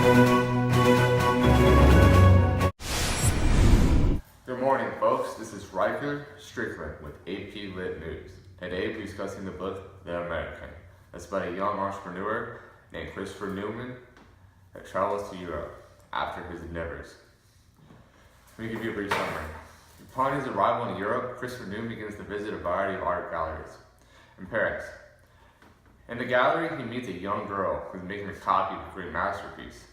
Good morning, folks. This is Riker Strickland with AP Lit News. Today we're discussing the book The American. It's about a young entrepreneur named Christopher Newman that travels to Europe after his endeavors. Let me give you a brief summary. Upon his arrival in Europe, Christopher Newman begins to visit a variety of art galleries in Paris. In the gallery, he meets a young girl who's making a copy of a great masterpiece.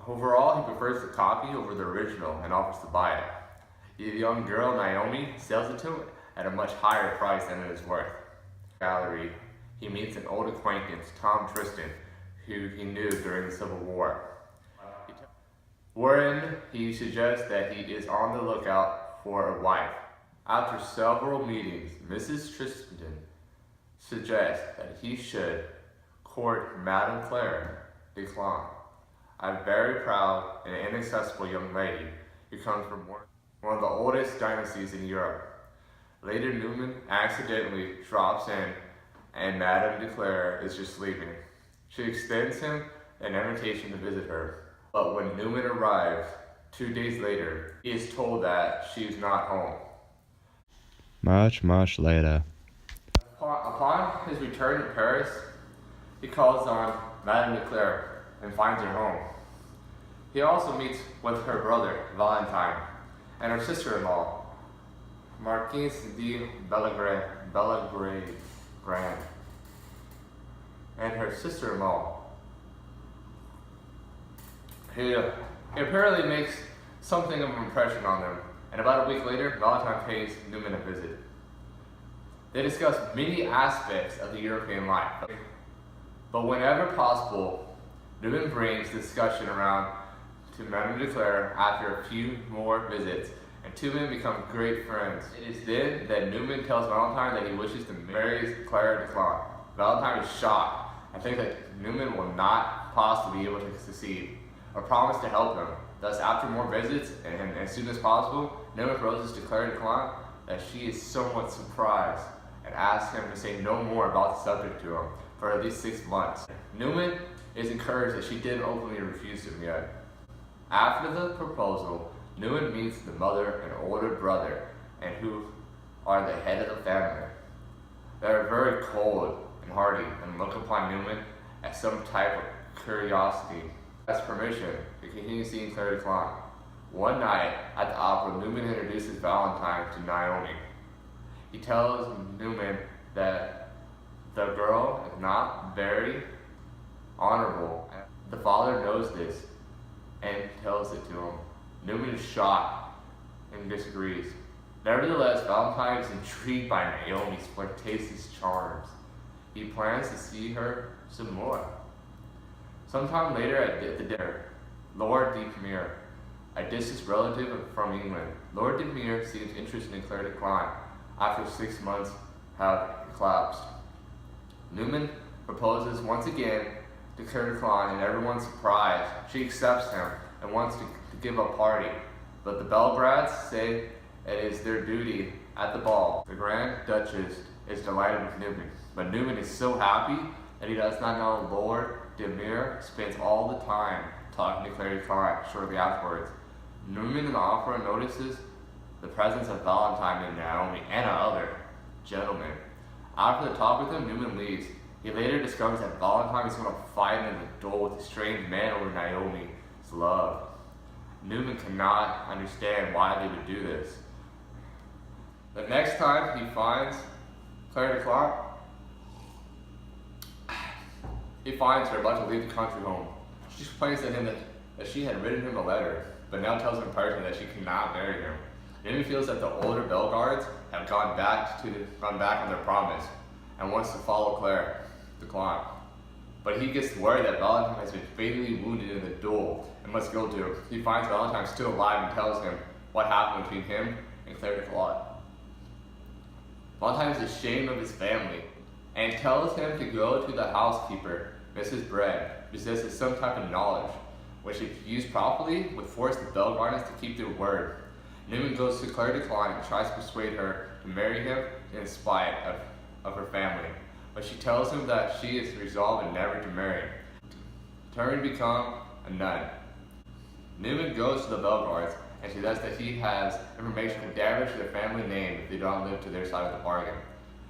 Overall, he prefers the copy over the original and offers to buy it. The young girl, Naomi, sells it to him at a much higher price than it is worth. In the gallery, he meets an old acquaintance, Tom Tristan, who he knew during the Civil War. Wherein he suggests that he is on the lookout for a wife. After several meetings, Mrs. Tristan suggests that he should court Madame Claire de Clan, a very proud and inaccessible young lady who comes from one of the oldest dynasties in Europe. Later, Newman accidentally drops in and Madame de Claire is just sleeping. She extends him an invitation to visit her. But when Newman arrives 2 days later, he is told that she is not home. Much later. Upon his return to Paris, he calls on Madame de Claire and finds her home. He also meets with her brother, Valentine, and her sister-in-law, Marquise de Bellagrand, and her sister-in-law. He apparently makes something of an impression on them, and about a week later, Valentine pays Newman a visit. They discuss many aspects of the European life, but whenever possible, Newman brings the discussion around to Madame de Claire after a few more visits, and two men become great friends. It is then that Newman tells Valentine that he wishes to marry Claire de Clan. Valentine is shocked and thinks that Newman will not possibly be able to succeed, or promise to help him. Thus, after more visits, and as soon as possible, Newman proposes to Claire de Clan that she is somewhat surprised and asks him to say no more about the subject to him for at least 6 months. Newman is encouraged that she didn't openly refuse him yet. After the proposal, Newman meets the mother and older brother, and who are the head of the family. They are very cold and hardy and look upon Newman as some type of curiosity. Has permission to continue seeing Claire de Clan. One night at the opera, Newman introduces Valentine to Naomi. He tells Newman that the girl is not very honorable. The father knows this and tells it to him. Newman is shocked and disagrees. Nevertheless, Valentine is intrigued by Naomi's flirtatious charms. He plans to see her some more. Sometime later at the dinner, Lord de Premier, a distant relative from England, Lord de Premier seems interested in Claire de Clan after 6 months have collapsed. Newman proposes once again to Claire de Clan, and everyone's surprised. She accepts him and wants to give a party, but the Belgrads say it is their duty at the ball. The Grand Duchess is delighted with Newman, but Newman is so happy that he does not know Lord de Mere spends all the time talking to Claire de Clan shortly afterwards. Newman in the opera notices the presence of Valentine and Naomi and other gentlemen. After the talk with him, Newman leaves. He later discovers that Valentine is going to fight in a duel with a strange man over Naomi's love. Newman cannot understand why they would do this. The next time he finds Claire de Clan, he finds her about to leave the country home. She explains to him that she had written him a letter, but now tells him personally that she cannot marry him. Newman feels that the older Bellegardes have gone back on their promise and wants to follow Claire de Clan. But he gets worried that Valentine has been fatally wounded in the duel and must go to him. He finds Valentine still alive and tells him what happened between him and Claire de Clan. Valentine is ashamed of his family and tells him to go to the housekeeper, Mrs. Bread, who possesses some type of knowledge, which if used properly would force the Bellegardes to keep their word. Newman goes to Claire de Clan and tries to persuade her to marry him in spite of her family, but she tells him that she is resolved never to marry. Determined to become a nun. Newman goes to the Bellegardes and she says that he has information to damage their family name if they don't live to their side of the bargain.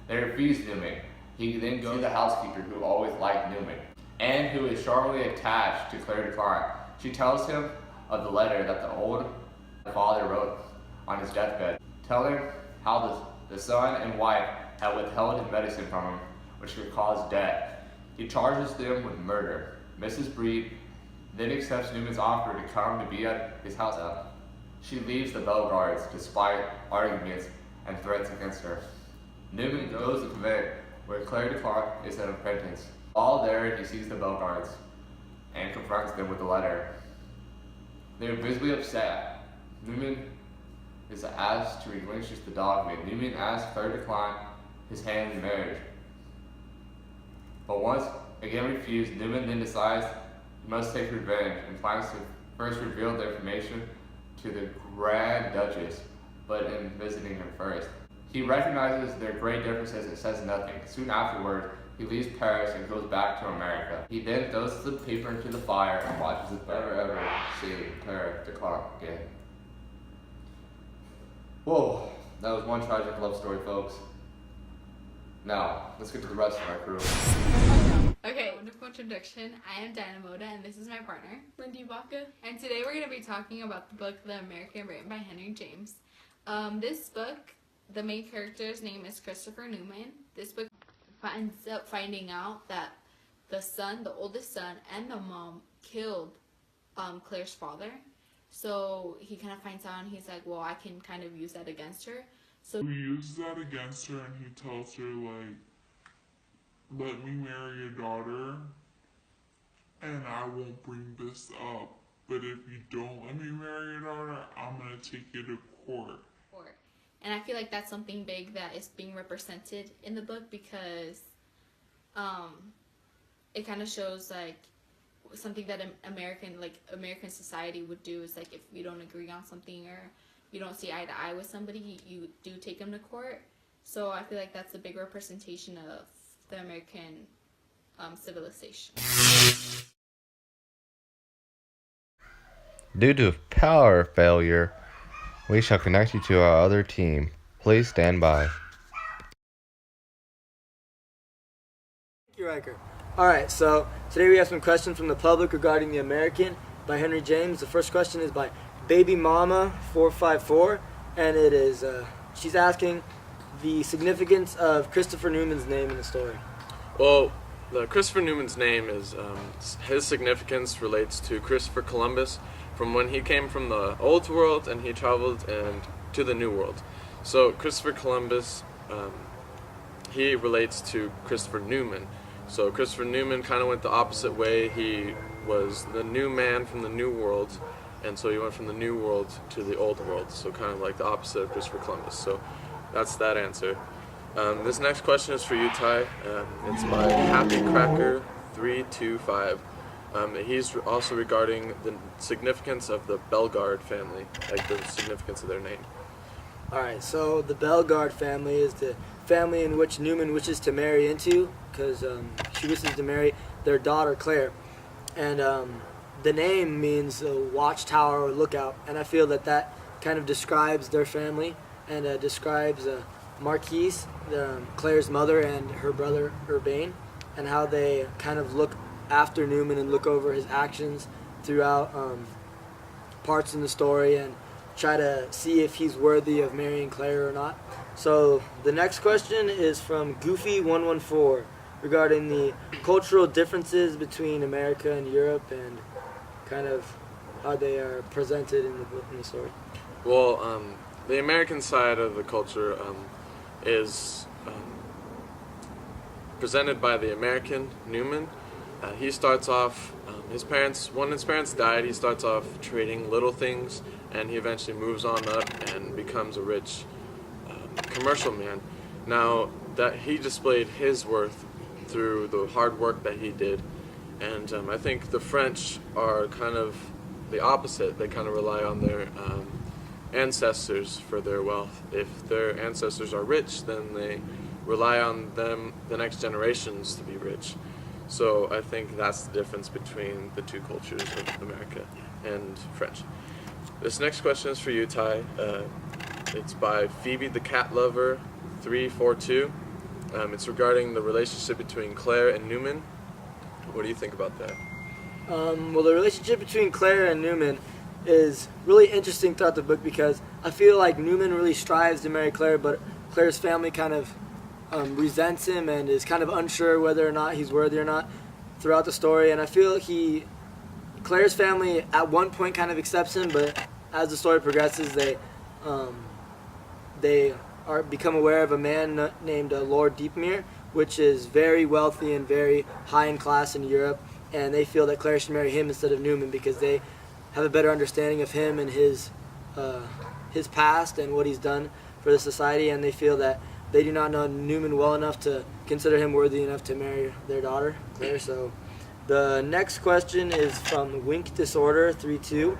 They refuse Newman. He then goes to the housekeeper who always liked Newman and who is strongly attached to Claire Decline. She tells him of the letter that the old father wrote on his deathbed, telling how the son and wife had withheld his medicine from him, which could cause death. He charges them with murder. Mrs. Breed then accepts Newman's offer to come to be at his house. She leaves the Bellegardes despite arguments and threats against her. Newman goes to the convent where Claire Decline is an apprentice. While there, he sees the Bellegardes and confronts them with the letter. They are visibly upset. Newman is asked to relinquish the dogma. Newman asks Claire Decline his hand in marriage. But once again refused, Newman then decides he must take revenge and plans to first reveal the information to the Grand Duchess, but in visiting her first. He recognizes their great differences and says nothing. Soon afterward, he leaves Paris and goes back to America. He then throws the paper into the fire and watches it never ever see Claire Decline again. Whoa, that was one tragic love story, folks. Now, let's get to the rest of our crew. Okay, wonderful introduction. I am Diana Moda, and this is my partner, Lindy Baca. and today we're going to be talking about the book The American, written by Henry James. This book, the main character's name is Christopher Newman. This book ends up finding out that the oldest son, and the mom killed Claire's father. So he kind of finds out, and he's like, well, I can kind of use that against her. So He uses that against her and he tells her, like, let me marry your daughter and I won't bring this up. But if you don't let me marry your daughter, I'm going to take you to court. And I feel like that's something big that is being represented in the book, because it kind of shows like something that American society would do is like if you don't agree on something or you don't see eye to eye with somebody, you do take them to court. So I feel like that's a big representation of the American civilization. Due to power failure, we shall connect you to our other team. Please stand by. Thank you, Riker. Alright, so today we have some questions from the public regarding The American by Henry James. The first question is by Baby Mama 454, and it is she's asking the significance of Christopher Newman's name in the story. Well, the Christopher Newman's name is his significance relates to Christopher Columbus, from when he came from the old world and he traveled to the new world. So Christopher Columbus, he relates to Christopher Newman. So Christopher Newman kind of went the opposite way. He was the new man from the new world, and so he went from the new world to the old world. So kind of like the opposite of Christopher Columbus. So that's that answer. This next question is for you, Ty. It's by Happy Cracker 325. He's also regarding the significance of the Bellegarde family, like the significance of their name. Alright, so the Bellegarde family is the family in which Newman wishes to marry into, because she wishes to marry their daughter Claire. And the name means watchtower or lookout, and I feel that that kind of describes their family and describes Marquise, Claire's mother, and her brother Urbain, and how they kind of look after Newman and look over his actions throughout parts in the story and try to see if he's worthy of marrying Claire or not. So the next question is from Goofy114 regarding the cultural differences between America and Europe and kind of how they are presented in the story. Well, the American side of the culture is presented by the American Newman. He starts off, when his parents died, he starts off trading little things, and he eventually moves on up and becomes a rich commercial man. Now, that he displayed his worth through the hard work that he did, and I think the French are kind of the opposite. They kind of rely on their ancestors for their wealth. If their ancestors are rich, then they rely on them, the next generations, to be rich. So I think that's the difference between the two cultures of America and French. This next question is for you, Ty. It's by Phoebe the Cat Lover 342. It's regarding the relationship between Claire and Newman. What do you think about that? Well, the relationship between Claire and Newman is really interesting throughout the book because I feel like Newman really strives to marry Claire, but Claire's family kind of resents him and is kind of unsure whether or not he's worthy or not throughout the story. And I feel Claire's family at one point kind of accepts him, but as the story progresses, they become aware of a man named Lord Deepmere, which is very wealthy and very high in class in Europe, and they feel that Claire should marry him instead of Newman because they have a better understanding of him and his past and what he's done for the society, and they feel that they do not know Newman well enough to consider him worthy enough to marry their daughter, Claire. So the next question is from Wink Disorder 32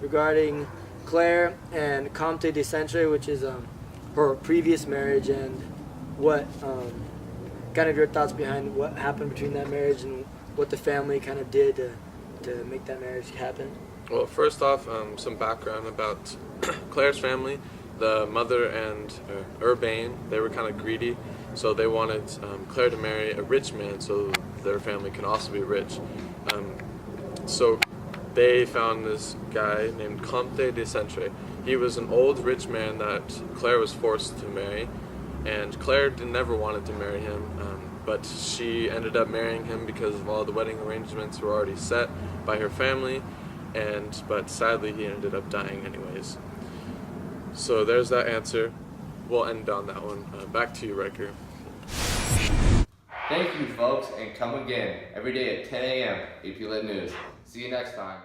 regarding Claire and Comte de Centre, which is her previous marriage, and what kind of your thoughts behind what happened between that marriage and what the family kind of did to make that marriage happen. Well, first off, some background about Claire's family. The mother and Urbain, they were kind of greedy, so they wanted Claire to marry a rich man so their family can also be rich. So they found this guy named Comte de Centre. He was an old rich man that Claire was forced to marry, and Claire never wanted to marry him, but she ended up marrying him because of all the wedding arrangements were already set by her family, but sadly he ended up dying anyways. So there's that answer. We'll end on that one. Back to you, Riker. Thank you, folks, and come again every day at 10 a.m. AP Lit News. See you next time.